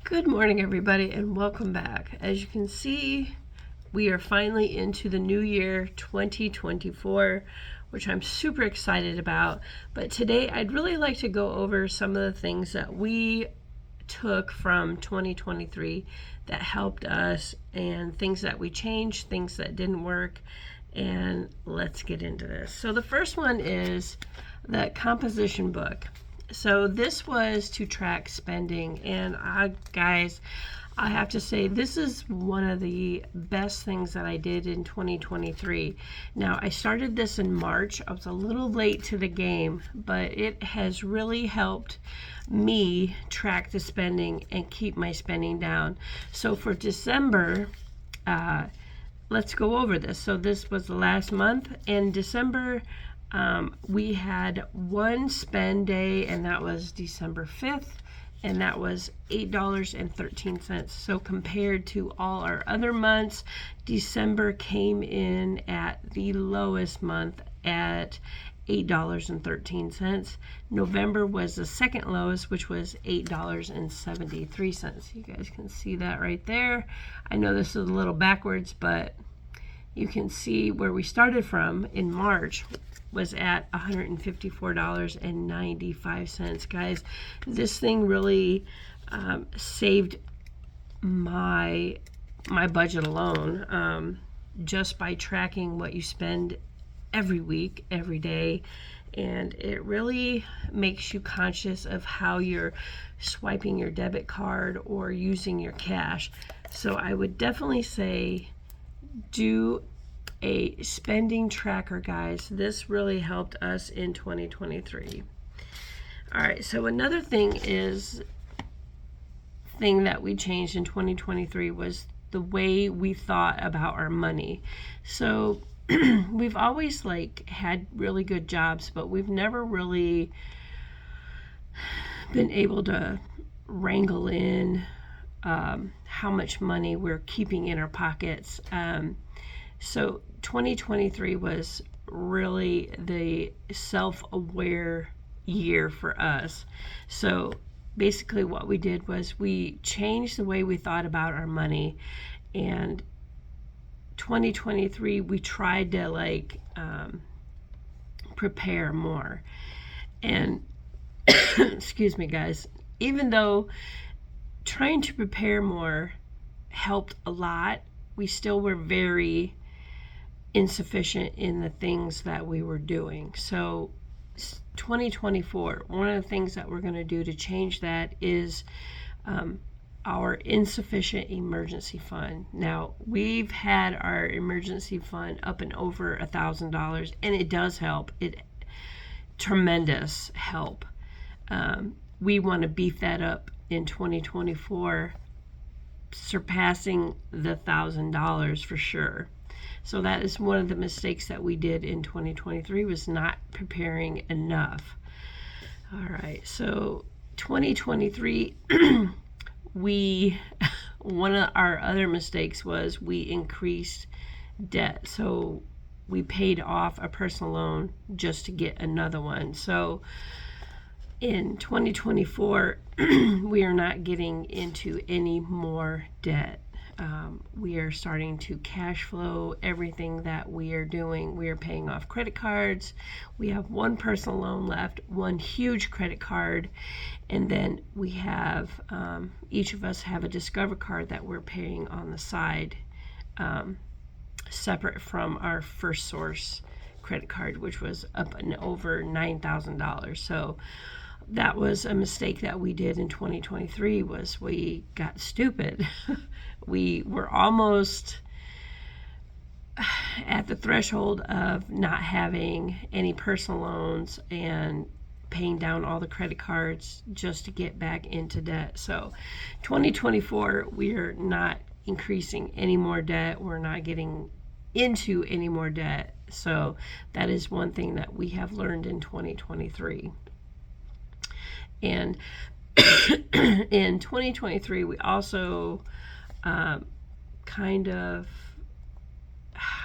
Good morning, everybody, and welcome back. As you can see, we are finally into the new year 2024, which I'm super excited about. But today, I'd really like to go over some of the things that we took from 2023 that helped us, and things that we changed, things that didn't work. And let's get into this. So the first one is the composition book. So this was to track spending, and guys, I have to say this is one of the best things that I did in 2023. Now, I started this in March. I was a little late to the game, but it has really helped me track the spending and keep my spending down. So for December, let's go over this. So this was the last month. In December, we had one spend day, and that was December 5th, and that was $8.13. So compared to all our other months, December came in at the lowest month at $8.13. November was the second lowest, which was $8.73. You guys can see that right there. I know this is a little backwards, but you can see where we started from in March was at $154.95. Guys, this thing really saved my budget alone, just by tracking what you spend every week, every day. And it really makes you conscious of how you're swiping your debit card or using your cash. So I would definitely say do a spending tracker, guys. This really helped us in 2023. All right, so another thing that we changed in 2023 was the way we thought about our money. So we've always had really good jobs, but we've never really been able to wrangle in how much money we're keeping in our pockets. So 2023 was really the self-aware year for us. So basically what we did was we changed the way we thought about our money. And 2023, we tried to prepare more. And excuse me, guys, even though trying to prepare more helped a lot, we still were very insufficient in the things that we were doing. So 2024, one of the things that we're going to do to change that is our insufficient emergency fund. Now, we've had our emergency fund up and over $1,000, and it does help. It tremendous help. We want to beef that up in 2024, surpassing the $1,000 for sure. So that is one of the mistakes that we did in 2023, was not preparing enough. All right, so 2023, one of our other mistakes was we increased debt. So we paid off a personal loan just to get another one. So in 2024, we are not getting into any more debt. We are starting to cash flow everything that we are doing. We are paying off credit cards. We have one personal loan left, one huge credit card, and then we have, each of us have a Discover card that we're paying on the side, separate from our First Source credit card, which was up and over $9,000. So that was a mistake that we did in 2023, was we got stupid. We were almost at the threshold of not having any personal loans and paying down all the credit cards just to get back into debt. So 2024, we're not increasing any more debt. We're not getting into any more debt. So that is one thing that we have learned in 2023. And in 2023, we also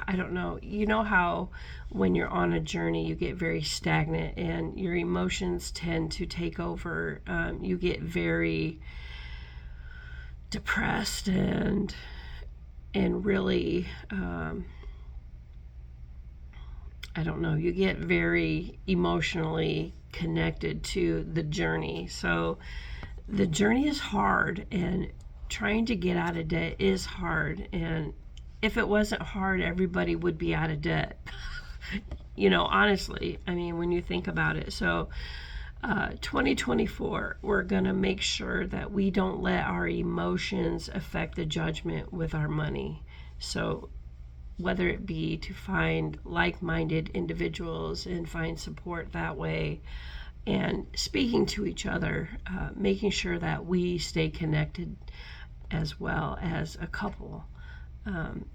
I don't know, you know how when you're on a journey you get very stagnant and your emotions tend to take over. You get very depressed and really, I don't know, you get very emotionally connected to the journey. So the journey is hard, and trying to get out of debt is hard. And if it wasn't hard, everybody would be out of debt. Honestly, I mean, when you think about it. So 2024, we're going to make sure that we don't let our emotions affect the judgment with our money. So whether it be to find like-minded individuals and find support that way, and speaking to each other, making sure that we stay connected as well as a couple.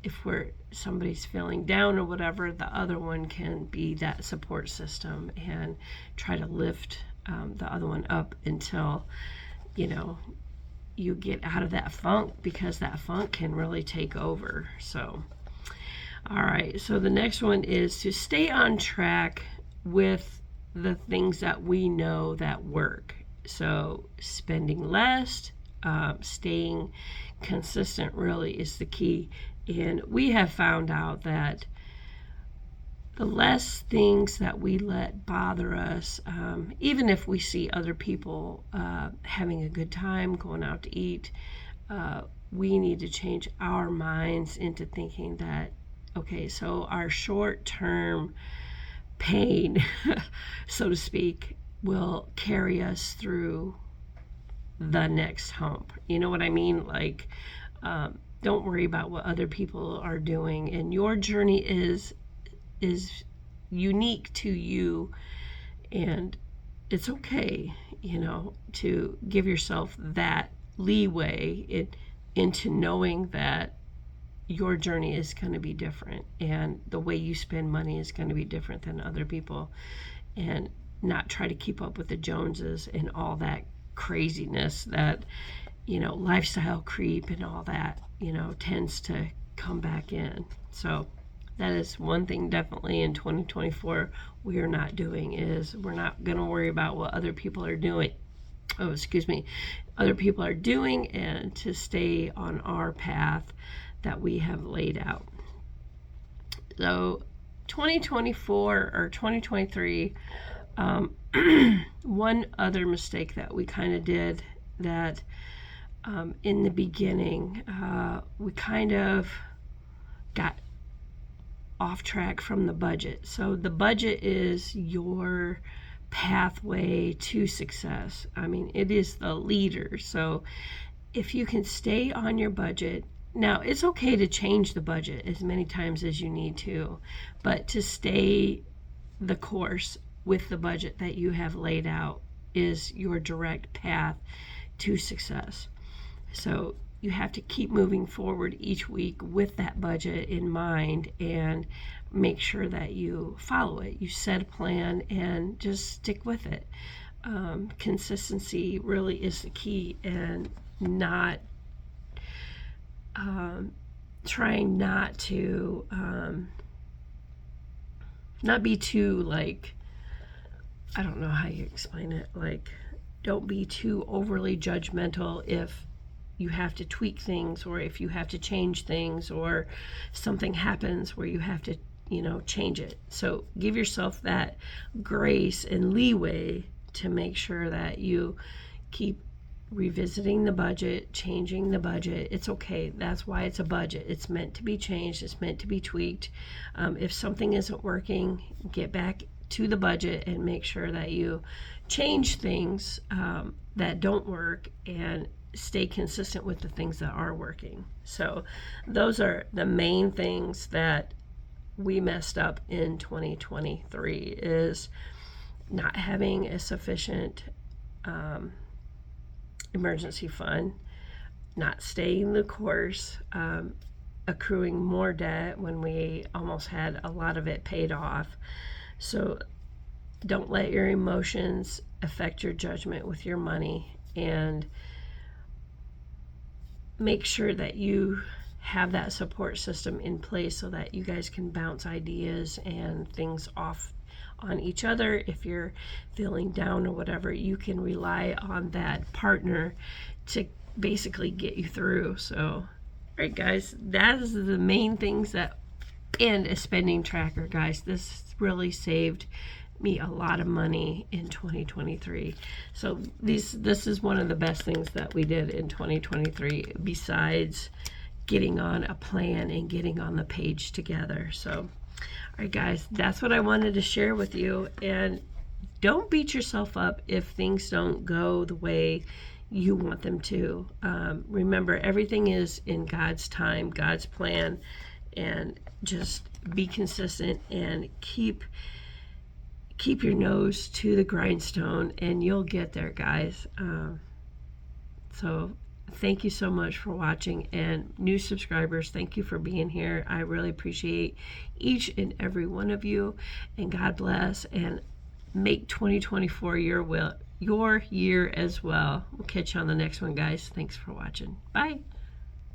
If somebody's feeling down or whatever, the other one can be that support system and try to lift the other one up until you get out of that funk, because that funk can really take over. So all right, so the next one is to stay on track with the things that we know that work. So spending less, staying consistent really is the key. And we have found out that the less things that we let bother us, even if we see other people having a good time, going out to eat, we need to change our minds into thinking that, okay, so our short-term pain, so to speak, will carry us through the next hump. You know what I mean? Like, don't worry about what other people are doing, and your journey is unique to you, and it's okay, to give yourself that leeway into knowing that your journey is going to be different, and the way you spend money is going to be different than other people, and not try to keep up with the Joneses and all that craziness that, lifestyle creep and all that, tends to come back in. So that is one thing definitely in 2024 we are not doing, is we're not going to worry about what other people are doing. Other people are doing, and to stay on our path that we have laid out. So 2024 or 2023, one other mistake that we kind of did, that in the beginning we kind of got off track from the budget. So the budget is your pathway to success. I mean, it is the leader. So if you can stay on your budget, now it's okay to change the budget as many times as you need to, but to stay the course with the budget that you have laid out is your direct path to success. So you have to keep moving forward each week with that budget in mind, and make sure that you follow it. You set a plan and just stick with it. Consistency really is the key, and not trying not to not be too, like, I don't know how you explain it, like, don't be too overly judgmental if you have to tweak things, or if you have to change things, or something happens where you have to change it. So give yourself that grace and leeway to make sure that you keep revisiting the budget, changing the budget. It's okay. That's why it's a budget. It's meant to be changed. It's meant to be tweaked. If something isn't working, get back to the budget and make sure that you change things that don't work, and stay consistent with the things that are working. So those are the main things that we messed up in 2023, is not having a sufficient emergency fund, not staying the course, accruing more debt when we almost had a lot of it paid off. So don't let your emotions affect your judgment with your money, and make sure that you have that support system in place so that you guys can bounce ideas and things off on each other. If you're feeling down or whatever, you can rely on that partner to basically get you through. So, all right, guys, that is the main things that, and a spending tracker, guys. This really saved me a lot of money in 2023. So this is one of the best things that we did in 2023, besides getting on a plan and getting on the page together. So, all right, guys, that's what I wanted to share with you. And don't beat yourself up if things don't go the way you want them to. Remember, everything is in God's time, God's plan, and just be consistent and keep your nose to the grindstone, and you'll get there, guys. So thank you so much for watching, and new subscribers, thank you for being here. I really appreciate each and every one of you, and God bless, and make 2024 your year as well. We'll catch you on the next one, guys. Thanks for watching. Bye.